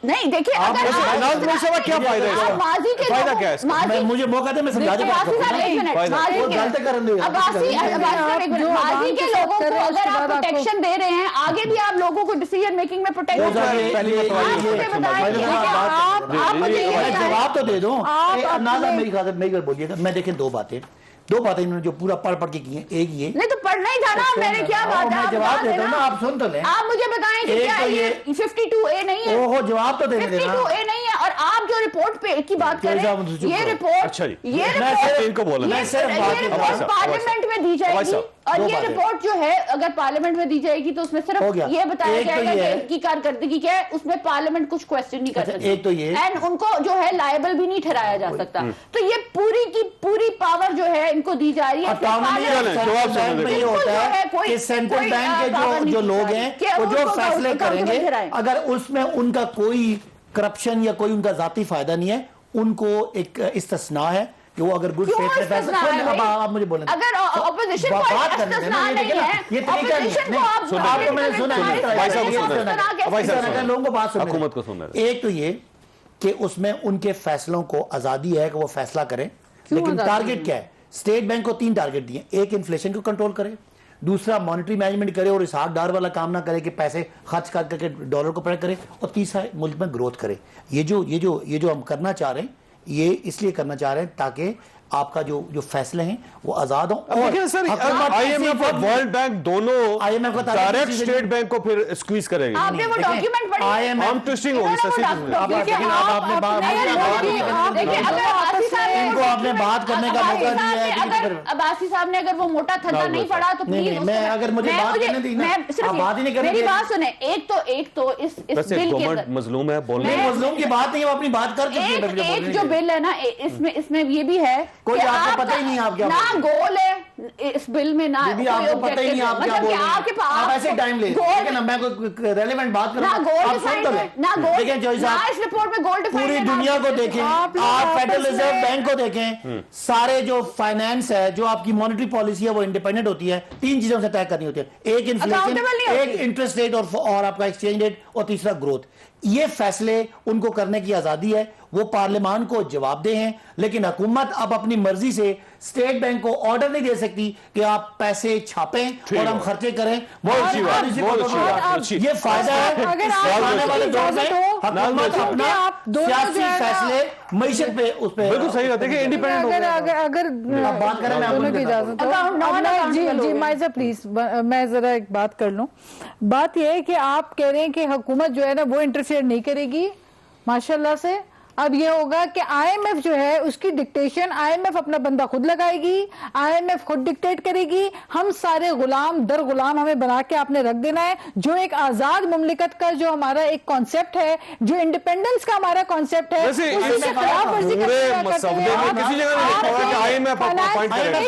नहीं, देखिए आप अगर वैसे आप- फाइनेंस मिनिस्टर का क्या फायदा है इसका? आप माजी के फायदा लोगों- क्या है इसका? माजी- मुझे मौका दे, मैं समझा दूं बासी आपको। साहब, एक मिनट, फायदा। माजी वो के- गलत करने दो। अब्बासी साहब, एक मिनट, जो माजी आवाम के के लोगों साथ को कर रहे हैं, अगर उसके आप बाद आपको- प्रोटेक्शन दे रहे हैं, आगे भी आप लोगों को डिसीजन मेकिंग में वो प्रोटेक्शन जरा दे रहे हैं। पहली बात आप मुझे ये- बताएं पहले कि बात- आप मुझे ये मैं बताएं। जवाब तो दे दूं। आप नाज़ा मेरी खातिर मेरी बात बोलिएगा। मैं देखें दो बातें इन्होंने जो पूरा पढ़ के की हैं। एक ये नहीं तो पढ़ना ही था ना, मैंने क्या बात है? मैं आप जवाब बता देता हूं देना। ना, आप सुन तो लें। आप मुझे बताएं कि एक क्या तो ये 52A नहीं है? ओहो, जवाब तो देने देना। 52A नहीं है। और आप जो रिपोर्ट पे की बात कर रहे हैं, ये रिपोर्ट, अच्छा जी। ये मैं रिपोर्ट, सिर्फ इनको बोलना। मैं सिर्फ बात ये कर रिपोर्ट रहा हूं। पार्लियामेंट में दी जाएगी साहब, और दो ये बातें। रिपोर्ट जो है अगर पार्लियामेंट में दी जाएगी तो उसमें हो सिर्फ गया। ये बताया एक तो जाएगा ये कि है। इनकी कारकर्दगी क्या है, उसमें पार्लियामेंट कुछ क्वेश्चन नहीं कर अच्छा, सकती। एक तो ये। एंड उनको जो है लायबल भी नहीं ठहराया जा सकता। तो ये पूरी की पूरी पावर जो है इनको दी जा रही है। जवाब सुनो, बैंक में ये होता है कि सेंट्रल बैंक के जो लोग हैं वो जो फैसले करेंगे, अगर उसमें उनका कोई करप्शन या कोई उनका जाती फायदा नहीं है, उनको एक इस्तिस्ना है कि वो अगर गुड फेथ में फैसला। आप मुझे बोलें, अगर ऑपोजिशन को बात करने देना, ये देखिए ना, ये तरीका नहीं है। नहीं, आपको मैंने सुना है, लोगों को बात सुनने हुकूमत को सुनना है। एक तो ये कि उसमें उनके फैसलों को आजादी है कि वो फैसला करें, लेकिन टारगेट क्या है? स्टेट बैंक को 3 टारगेट दिए। एक, इन्फ्लेशन को कंट्रोल करे, दूसरा मॉनेटरी मैनेजमेंट करे और इसहाक डार वाला काम ना करे कि पैसे खर्च करके डॉलर को प्रेट करे, और तीसरा मुल्क में ग्रोथ करे। ये जो हम करना चाह रहे हैं, ये इसलिए करना चाह रहे हैं ताकि आपका जो फैसले हैं वो आजाद हों। लेकिन सर IMF और वर्ल्ड बैंक दोनों IMF का डायरेक्ट स्टेट बैंक को फिर स्क्वीज करेगी। आपने वो डॉक्यूमेंट पढ़ी? आर्म ट्विस्टिंग होगी इनको आपने बात करने का मौका दिया है। अगर अब्बासी साहब ने अगर वो मोटा धंधा नहीं पढ़ा तो प्लीज मैं अगर मुझे बात करने दी ना, आप बात ही नहीं करने मेरी बात सुने। एक तो इस बिल के अंदर मजलूम है बोलने मजलूम की बात नहीं, अपनी बात करके एक जो बिल है ना, इसमें ये भी है कोई आपको पता ही नहीं आप क्या ना गोल है इस बिल में, ना दीदी आपको पता ही नहीं आप क्या बोल रहे हैं। आपके पास आप ऐसे टाइम ले लेकिन ना मैं कोई रेलेवेंट बात कर रहा ना हूं, गोल आप सुन तो ले। ना गोल देखें जोई ना साहब, इस रिपोर्ट में गोल डिफाइन पूरी दुनिया को देखें, आप फेडरल रिजर्व बैंक को देखें, सारे जो फाइनेंस है, जो आपकी मॉनेटरी पॉलिसी है वो इंडिपेंडेंट होती है। 3 चीजों से तय करनी होती है, एक इन्फ्लेशन, एक इंटरेस्ट रेट और आपका एक्सचेंज रेट, और तीसरा ग्रोथ। ये फैसले उनको करने की आजादी है, वो पार्लियामान को जवाबदेह हैं। लेकिन हुकूमत अब अपनी मर्जी से स्टेट बैंक को ऑर्डर नहीं दे सकती कि आप पैसे छापें और हम खर्चे करें। ये फायदा है आने वाले दौर में हुकूमत अपना सियासी फैसले मईशत पे उस पे बिल्कुल सही है। देखिए इंडिपेंडेंट अगर बात करें मैं दोनों की इजाजत हो। जी माइजा प्लीज, मैं जरा एक बात कर लूं। बात यह है कि आप कह रहे हैं कि हुकूमत जो है ना वो इंटरफेयर नहीं करेगी माशाल्लाह से। अब ये होगा कि IMF जो है उसकी डिक्टेशन IMF अपना बंदा खुद लगाएगी, IMF खुद डिक्टेट करेगी। हम सारे गुलाम दर गुलाम हमें बना के आपने रख देना है। जो एक आजाद मुमलिकत का जो हमारा एक कॉन्सेप्ट है, जो इंडिपेंडेंस का हमारा कॉन्सेप्ट है, उसी के खिलाफ वर्जी एक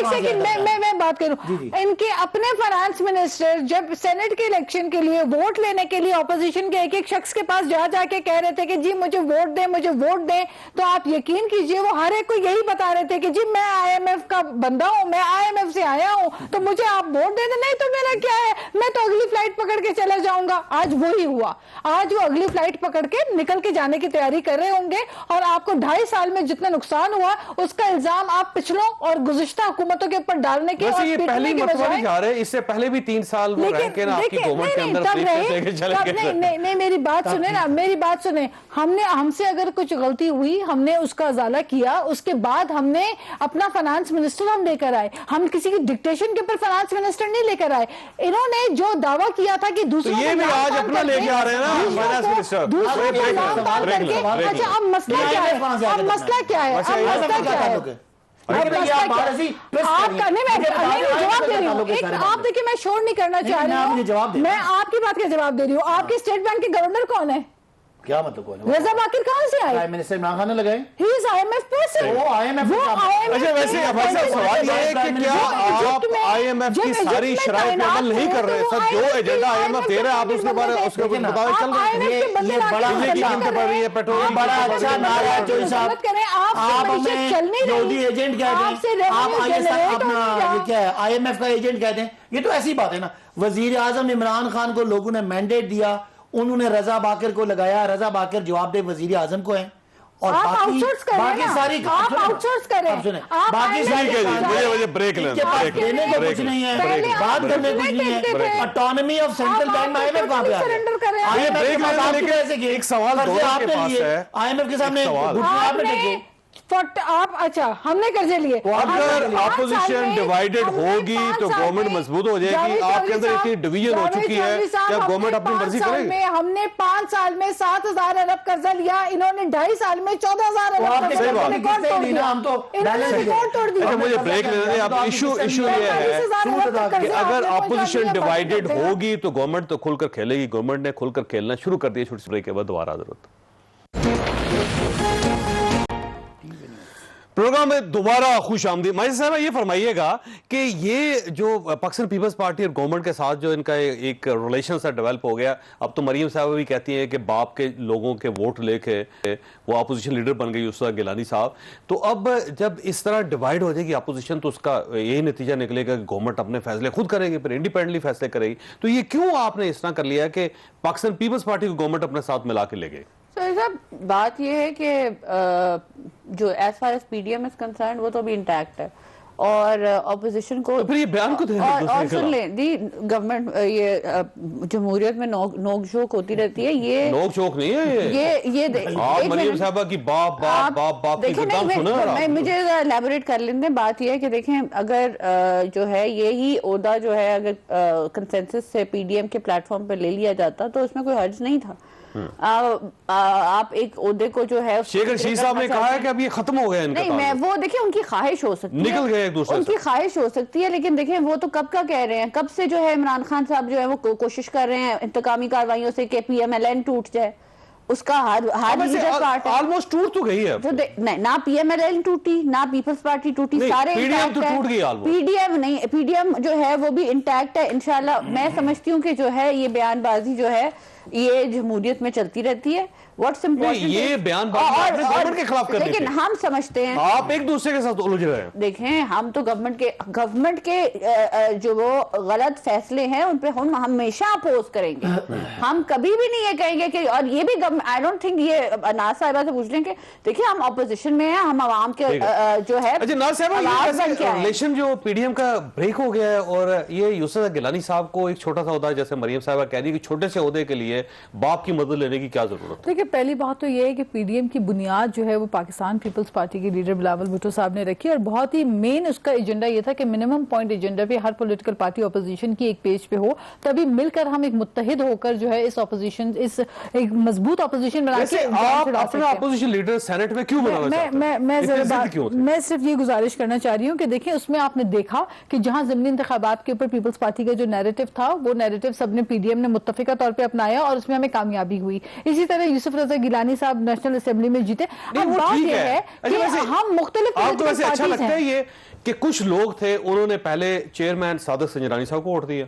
सेकंड मैं बात करूं। इनके अपने फाइनेंस मिनिस्टर जब सेनेट के इलेक्शन के लिए वोट लेने के लिए ऑपोजिशन के एक शख्स के पास जाके कह रहे थे कि जी मुझे वोट दें, मुझे वोट दें, तो आप यकीन कीजिए वो हर एक को यही बता रहे थे कि जी मैं IMF का बंदा हूं, मैं IMF से आया हूं, तो मुझे आप वोट दे दें, नहीं तो मेरा क्या है, मैं तो अगली फ्लाइट पकड़ के चला जाऊंगा। आज वही हुआ, आज वो अगली फ्लाइट पकड़ के निकल के जाने की तैयारी कर रहे होंगे। और आपको 2.5 साल में जितना नुकसान हुआ उसका इल्जाम आप पिछलों और गुज़िश्ता हुकूमतों के ऊपर डालने के और पहली मरतबा नहीं जा रहे, इससे पहले भी 3 साल वो रह के ना आपकी गवर्नमेंट के अंदर नहीं मेरी बात सुने ना, मेरी बात सुने। हमसे अगर कुछ गलती हुई हमने उसका अजाला किया, उसके बाद हमने अपना फाइनेंस मिनिस्टर हम लेकर आए। हम किसी की डिक्टेशन के ऊपर फाइनेंस मिनिस्टर नहीं लेकर आए। इन्होंने जो दावा किया था कि दूसरों ये भी आज अपना लेके आ रहे हैं ना फाइनेंस मिनिस्टर। अच्छा अब मसला क्या है, अब मसला क्या है, अब मसला क्या है? आपका नहीं, मैं जवाब दे रही हूँ। आप देखिए मैं शोर नहीं करना चाह रही हूँ, मैं आपकी बात का जवाब दे रही हूँ। आपके स्टेट बैंक के गवर्नर कौन है? क्या मतलब कौन है? रजा बाकिर कहां से आए? प्राइम मिनिस्टर इमरान खान ने लगाए। He is IMF person. वो IMF अच्छा वैसे भाई साहब सवाल ये है कि क्या आप IMF की सारी शराइ पे अमल नहीं कर रहे? सर जो एजेंडा IMF दे रहा है आप उसके बारे उसके मुताबिक चल रहे हैं। ये बड़ा कीमतें बढ़ रही है, पेट्रोल बड़ा अच्छा नारा है जोई साहब। आप हमें मोदी एजेंट कह दें, आप अपना ये क्या है IMF का एजेंट कह दें, ये तो ऐसी बात है ना। वजीर आजम इमरान खान को लोगों ने मैंडेट दिया, उन्होंने रजा बाकिर को लगाया, रजा बाकिर जवाबदेह वजीर आजम को है। और बाकी सारी आप आउटसोर्स करें, बाकी सारी मुझे ब्रेक लेने को कुछ नहीं है, बात करने कुछ नहीं है। ऑटोनॉमी ऑफ सेंट्रल बैंक में IMF कहां पे आ गया? एक सवाल आपने लिए IMF के सामने आपने टेके आप अच्छा हमने कर्जे लिए। अगर अपोजिशन डिवाइडेड होगी तो गवर्नमेंट मजबूत हो जाएगी। आपके अंदर इतनी डिवीजन हो चुकी है, क्या गवर्नमेंट अपनी मर्जी करेगी? हमने 5 साल में 7,000 अरब कर्जा लिया, इन्होंने 2.5 साल में 14,000 अरब रिकॉर्ड तोड़ दिया। मुझे ब्रेक लेने दें। अब इशू ये है कि अगर अपोजिशन डिवाइडेड होगी तो गवर्नमेंट तो खुलकर खेलेगी। गवर्नमेंट ने खुलकर खेलना शुरू कर दिया। छोटी सी ब्रेक के बाद दोबारा जरूरत। प्रोग्राम में दोबारा खुश आमदी। माजिद साहब ये फरमाइएगा कि ये जो पाकिस्तान पीपल्स पार्टी और गवर्नमेंट के साथ जो इनका एक रिलेशन सा डेवलप हो गया, अब तो मरीम साहब भी कहती हैं कि बाप के लोगों के वोट लेके वो अपोजिशन लीडर बन गई उसका गिलानी साहब। तो अब जब इस तरह डिवाइड हो जाएगी अपोजिशन तो उसका यही नतीजा निकलेगा कि गवर्नमेंट अपने फैसले खुद करेगी, फिर इंडिपेंडेंटली फैसले करेगी। तो ये क्यों आपने इस तरह कर लिया कि पाकिस्तान पीपल्स पार्टी को गवर्नमेंट अपने साथ मिला के ले गई? साहब बात यह है कि जो as far as PDM is concern वो तो अभी इंटैक्ट है और ऑपोजिशन को तो फिर ये बयान को और सुन लें दी गवर्नमेंट ये जमहूरियत में नोक झोंक होती रहती है, ये नोक झोंक नहीं है ये आप मरियम साहबा की बाप बाप बाप बाप की गुदाम सुना मुझे एलैबोरेट कर लेते हैं। बात यह है कि देखें अगर जो है यही ओहदा जो है अगर कंसेंसस से पीडीएम के प्लेटफॉर्म पर ले लिया जाता तो उसमें कोई हर्ज नहीं था। आप एक ओहदे को जो है शेख रशीद साहब ने कहा है कि अब ये खत्म हो गया इनका नहीं, मैं वो देखिए उनकी ख्वाहिश हो सकती है, निकल गए एक दूसरे उनकी ख्वाहिश हो सकती है, लेकिन देखें वो तो कब का कह रहे हैं, कब से जो है इमरान खान साहब जो है वो कोशिश कर रहे हैं इंतकामी कार्रवाइयों से कि पीएमएलएन टूट जाए, उसका हर पार्ट ऑलमोस्ट टूट तो गई है तो नहीं, ना पीएमएलएन टूटी ना पीपल्स पार्टी टूटी, सारे पीडीएम तो टूट गई ऑलमोस्ट। पीडीएम नहीं, पीडीएम जो है वो भी इंटैक्ट है इंशाल्लाह। मैं समझती हूँ कि जो है ये बयानबाजी जो है ये जमहूरियत में चलती रहती है। व्हाट्स इम्पोर्टेंट ये बयानबाजी आपने गवर्नमेंट के खिलाफ करनी लेकिन हम समझते हैं आप एक दूसरे के साथ उलझ रहे हैं। देखें हम तो गवर्नमेंट के जो वो गलत फैसले हैं उन पे हम हमेशा अपोज करेंगे। हम कभी भी नहीं ये कहेंगे कि और ये भी आई डोंट थिंक ये नाज साहिबा से पूछ लें कि देखिए हम ऑपोजिशन में हैं, हम आवाम के जो है रिलेशन जो पीडीएम का ब्रेक हो गया है और ये यूसुफ गिलानी साहब को एक छोटा सा ओहदा जैसे मरियम साहिबा कह रही है कि छोटे से ओहदे के लिए बाप की मदद लेने की क्या जरूरत है। पहली बात तो ये है कि पीडीएम की बुनियाद जो है वो पाकिस्तान पीपल्स पार्टी के लीडर बिलावल भुट्टो साहब ने रखी और बहुत ही मेन उसका एजेंडा ये था कि मिनिमम पॉइंट एजेंडा पे हर पॉलिटिकल पार्टी ऑपोजिशन की एक पेज पे हो, तभी मिलकर हम एक मुत्तहिद होकर जो है इस ऑपोजिशन इस एक मजबूत ऑपोजिशन बना के आप अपना ऑपोजिशन लीडर सेनेट में क्यों बनाना चाहते हैं? मैं सिर्फ ये गुजारिश करना चाह रही हूँ कि देखिए उसमें आपने देखा कि जहां ज़मीनी इंतखाबात के ऊपर पीपल्स पार्टी का जो नैरेटिव था वो नैरेटिव सबने पीडीएम ने मुत्तफिका तौर पर अपनाया और उसमें हमें कामयाबी हुई। इसी तरह यूसुफ रजा गिलानी साहब नेशनल असेंबली में जीते। अब बात यह है कि हम मुख्तलिफ आपको वैसे अच्छा लगता है ये कि कुछ लोग थे उन्होंने पहले चेयरमैन सादिक संजरानी साहब को वोट दिया,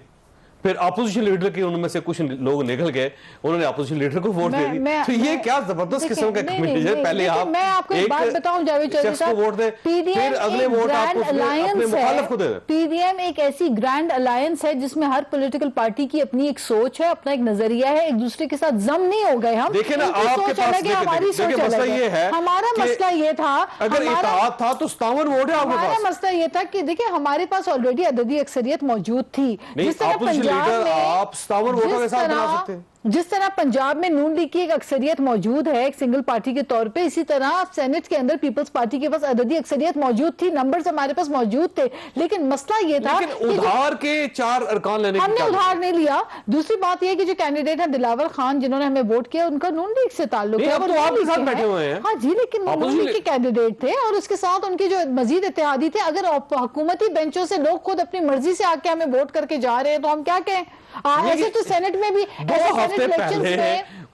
फिर अपोजिशन लीडर के उनमें से कुछ लोग निकल गए उन्होंने अपोजिशन लीडर को वोट दे दी। तो ये क्या जबरदस्त किस्म का कमेटी है। पहले आप मैं आपको एक बात बताऊं जावेद चौधरी साहब, वोट दे फिर अगले वोट आप अपने मुखालिफ को दे दें। पीडीएम एक ऐसी ग्रैंड अलायंस है जिसमें हर पॉलिटिकल पार्टी की अपनी एक सोच है, अपना एक नजरिया है, एक दूसरे के साथ जम नहीं हो गए हम। देखिए ना आपके पास हमारी सोच मसला ये है, हमारा मसला ये था अगर इत्तेहाद था तो 57 वोट है आपके पास। हमारा मसला ये था कि देखिए हमारे पास ऑलरेडी अददी अक्सरियत मौजूद थी, जिस तरह पंजाब में 57 वोटों के साथ बना सकते हैं। जिस तरह पंजाब में नून लीग की एक अक्सरियत मौजूद है एक सिंगल पार्टी के तौर पे, इसी तरह सेनेट के अंदर पीपल्स पार्टी के पास अददी अक्सरियत मौजूद थी, नंबर्स हमारे पास मौजूद थे, लेकिन मसला ये था कि उधार के 4 अरकान लेने हमने उधार नहीं लिया। दूसरी बात यह कि जो कैंडिडेट है दिलावर खान जिन्होंने हमें वोट किया उनका नून लीग से ताल्लुक है, तो आपके साथ बैठे हुए हैं। हाँ जी, लेकिन नून लीग के कैंडिडेट थे और उसके साथ उनके जो मजीद इत्तेहादी थे। अगर हुकूमती बेंचों से लोग खुद अपनी मर्जी से आके हमें वोट करके जा रहे हैं तो हम क्या कहें। ऐसे तो सेनेट में भी हफ्ते पहले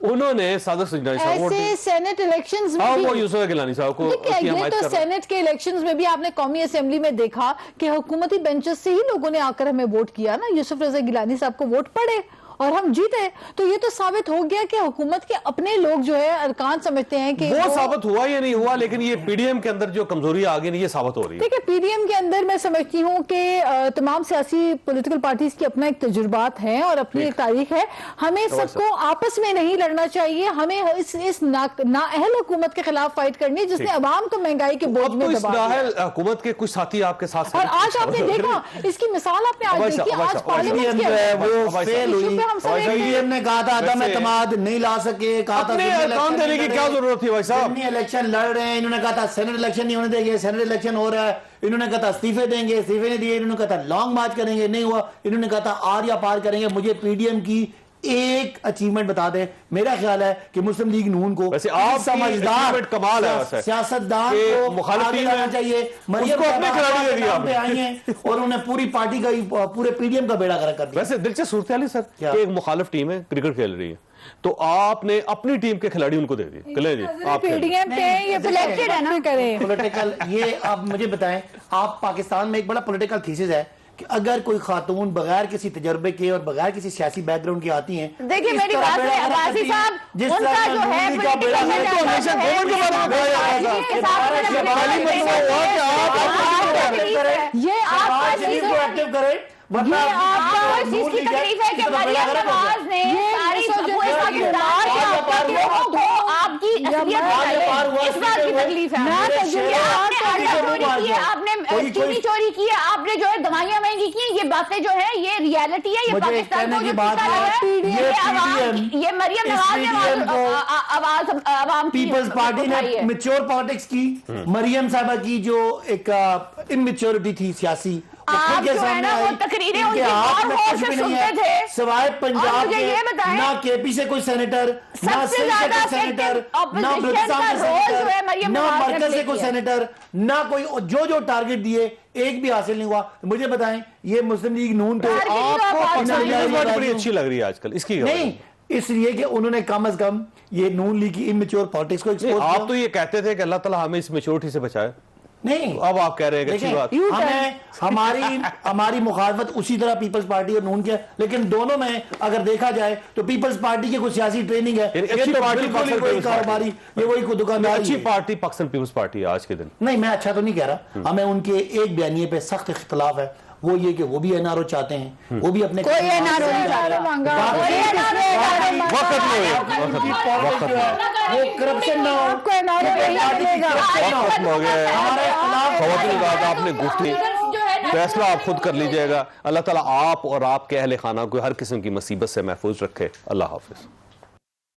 उन्होंने सादिक संजरानी साहब ऐसे सेनेट इलेक्शंस में वो यूसुफ गिलानी साहब को ये तो सेनेट के इलेक्शंस में भी आपने कौमी असेंबली में देखा कि हुकूमती बेंचेस से ही लोगों ने आकर हमें वोट किया ना, यूसुफ रजा गिलानी साहब को वोट पड़े और हम जीते। तो ये तो साबित हो गया कि हुकूमत के अपने लोग जो है अरकान समझते हैं कि वो साबित हुआ या नहीं हुआ, लेकिन ये पीडीएम के अंदर जो कमजोरी आ गई ये साबित हो रही है। देखिए पीडीएम के अंदर मैं समझती हूँ कि तमाम सियासी पॉलिटिकल पार्टीज की अपना एक तजुर्बात है और अपनी एक तारीख है। हमें सबको आपस में नहीं लड़ना चाहिए, हमें इस नाअहल हुकूमत के खिलाफ फाइट करनी है जिसने अवाम को महंगाई के बोझ में दबा दिया। हुकूमत के कुछ साथी आपके साथ और आज आपने देखा इसकी मिसाल आपने आज देखी, आज पार्लियामेंट के पीडीएम ने कहा था अदम एतमाद नहीं ला सके, कहा था देने की क्या जरूरत थी भाई साहब। इलेक्शन लड़ रहे हैं, इन्होंने कहा था सेनेट इलेक्शन नहीं होने देंगे, सेनेट इलेक्शन हो रहा है, इन्होंने कहा था इस्तीफे देंगे, इस्तीफे नहीं दिए, इन्होंने कहा था लॉन्ग मार्च करेंगे, नहीं हुआ, इन्होंने कहा था आर या पार करेंगे। मुझे पीडीएम की एक अचीवमेंट बता दें। मेरा ख्याल है कि मुस्लिम लीग नून को वैसे आप समझदार कमाल है सियासतदान को मुखालिफिन आगे चाहिए। मरियम अपने खिलाड़ी दे दिया पे आई हैं और उन्हें पूरी पार्टी का पूरे पीडीएम का बेड़ा गर्क कर दिया। वैसे दिलचस्प सूरत है सर कि एक मुखालिफ टीम है क्रिकेट खेल रही है तो आपने अपनी टीम के खिलाड़ी उनको दे दिए। कले जी आप पीडीएम पे ये सिलेक्टेड है ना करें पॉलिटिकल। ये आप मुझे बताएं, आप पाकिस्तान में एक बड़ा पॉलिटिकल थीसिस है कि अगर कोई खातून बगैर किसी तजर्बे के और बगैर किसी सियासी बैकग्राउंड की आती हैं, देखिए मेरी बात है अब्बासी साहब, उनका जो है ये आप एक्टिव करें वरना इस चीज की तकलीफ है कि मरियम नवाज ने सारी पूरे पाकिस्तान के आपकी असलियत बताई, इस बात की तकलीफ है। आपने चीनी चोरी की है, आपने जो है दवाइयां महंगी की, ये बातें जो है ये रियलिटी है, ये पाकिस्तान को जो ये मरियम नवाज ने आवाज आवाम पीपल्स पार्टी ने मैच्योर पॉलिटिक्स की, मरियम साहबा की जो एक इमेच्योरिटी थी सियासी, आप जो है ना वो तकरीरें उनके और गौर से सुनते थे, सिवाय पंजाब के ना केपी से कोई सेनेटर, ना सिंध से कोई सेनेटर, ना बलूचिस्तान से सेनेटर, ना मरकज से कोई सेनेटर, ना कोई जो टारगेट दिए एक भी हासिल नहीं हुआ। मुझे बताएं ये मुस्लिम लीग नून तो आपको बड़ी अच्छी लग रही है आजकल, इसकी नहीं, इसलिए कि उन्होंने कम से कम ये नून लीग की इमेच्योर पॉलिटिक्स को एक्सपोज किया। आप तो ये कहते थे कि अल्लाह ताला हमें इस मैच्योरिटी से बचाए, नहीं अब आप कह रहे हैं अच्छी बात। हमें हमारी मुखालफत उसी तरह पीपल्स पार्टी और नून के, लेकिन दोनों में अगर देखा जाए तो पीपल्स पार्टी की कुछ सियासी ट्रेनिंग है, अच्छी पार्टी वही कारोबारी, ये वही दुकानदार, अच्छी पार्टी पाकिस्तान पीपल्स पार्टी है आज के दिन। नहीं, मैं अच्छा तो नहीं कह रहा, हमें उनके एक बयानिए पे सख्त इख्तिलाफ है, वो ये कि वो भी एनआरओ चाहते हैं, वो भी अपने कोई एनआरओ वो करप्शन ना हो, आपने गुफ्तगू फैसला आप खुद कर लीजिएगा। अल्लाह ताला आप और आपके अहले खाना को हर किस्म की मुसीबत से महफूज रखे। अल्लाह हाफिज।